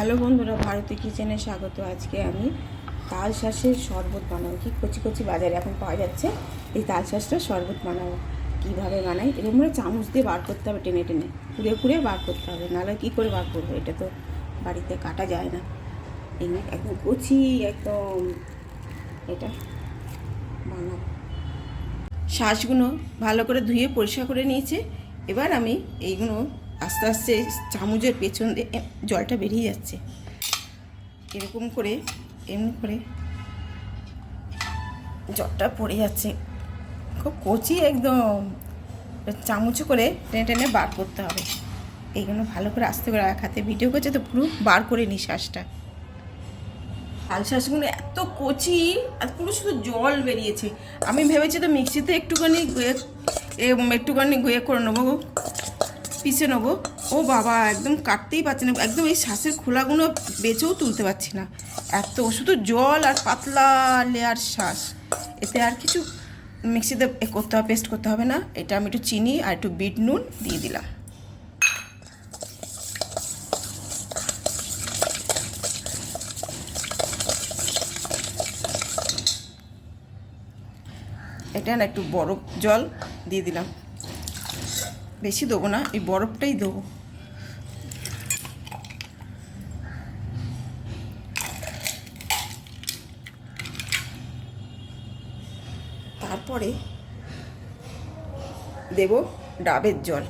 Hello বন্ধুরা, ভারতী কিচেনে স্বাগত। আজকে আমি তাল শাঁসের শরবত বানাবো। কি কচি কচি বাজারে এখন পাওয়া যাচ্ছে। এই তাল শাঁসটা শরবত বানাবো। কীভাবে বানাই, এরকম করে চামচ দিয়ে বার করতে হবে, টেনে টেনে কুড়ে কুড়ে বার করতে হবে, নাহলে কী করে বার করবো? এটা তো বাড়িতে কাটা যায় না। এমনি একদম কচি, একদম এটা বানাবো। শাঁসগুলো ভালো করে ধুয়ে পরিষ্কার করে নিয়েছে। এবার আমি এইগুলো আস্তে আস্তে চামচের পেছন দিয়ে জলটা বেরিয়ে যাচ্ছে, এরকম করে এমনি করে জলটা পড়ে যাচ্ছে। খুব কচি, একদম চামচে করে টেনে টেনে বার করতে হবে। এইগুলো ভালো করে আস্তে করে এক হাতে ভিডিও করছে তো পুরো বার করে নিই শাঁসটা। তাল শাঁসগুলো এত কচি আর পুরো শুধু জল বেরিয়েছে। আমি ভেবেছি তো মিক্সিতে একটুখানি গুঁয়ে করে নেবো, পিষে নেবো। ও বাবা, একদম কাটতেই পারছি না, একদম এই শাঁসের খোলাগুলো বেছেও তুলতে পারছি না। এত শুধু জল আর পাতলা লেয়ার শাঁস, এতে আর কিছু মিক্সিতে করতে হবে, পেস্ট করতে হবে না। এটা আমি একটু চিনি আর একটু বিট নুন দিয়ে দিলাম। এটা না একটু বরফ জল দিয়ে দিলাম, বেশি দেবো না, এই বরফটাই দেবো। তারপরে দেব ডাবের জল।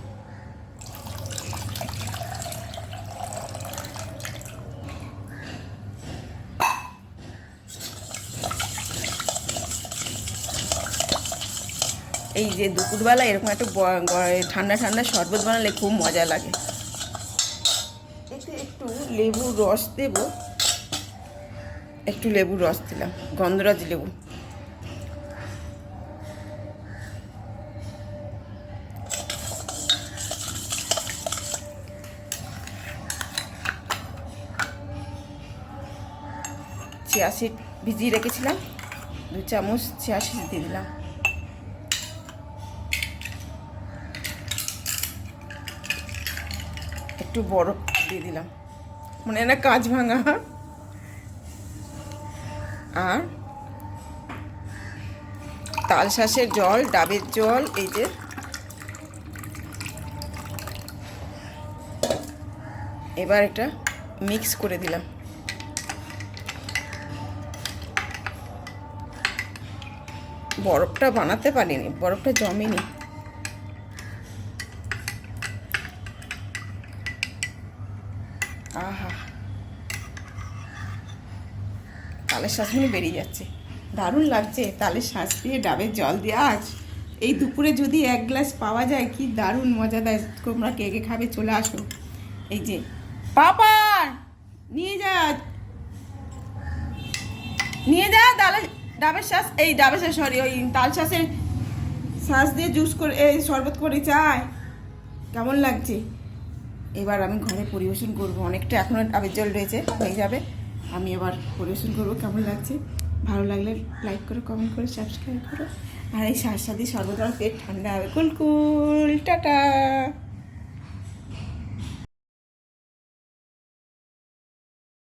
এই যে দুপুরবেলা এরকম একটা ঠান্ডা ঠান্ডা শরবত বানালে খুব মজা লাগে। এতে একটু লেবুর রস দেব, একটু লেবুর রস দিলাম, গন্ধরাজ লেবু। চিয়া সিড ভিজিয়ে রেখেছিলাম, 2 চামচ চিয়া সিড দিয়ে দিলাম। একটু বরফ দিয়ে দিলাম, মনে না কাঁচ ভাঙা। আর তাল শাঁসের জল, ডাবের জল, এই যে এবার এটা মিক্স করে দিলাম। বরফটা বানাতে পারিনি, বরফটা জমেনি। আহা, তালের শাঁসগুলো বেরিয়ে যাচ্ছে, দারুণ লাগছে। তালের শাঁস দিয়ে ডাবের জল দিয়ে আজ এই দুপুরে যদি 1 গ্লাস পাওয়া যায়, কি দারুণ মজা দেয়। তোমরা কে কে খাবে চলে আসো। এই যে পাপা নিয়ে যা ডাবের শাঁস, এই ডাবের শাঁস, সরি, ওই তাল শাঁসের শাঁস দিয়ে জুস করে, এই শরবত করে চায়। কেমন লাগছে? এবার আমি ঘরে পরিবেশন করব। অনেকটা এখনও ডাবের জল রয়েছে, হয়ে যাবে। আমি এবার পরিবেশন করবো। কেমন লাগছে? ভালো লাগলে লাইক করো, কমেন্ট করো, সাবস্ক্রাইব করো। আর এই শাঁস দিয়ে শরবত আমার পেট ঠান্ডা হবে। কুল কুল, টাটা।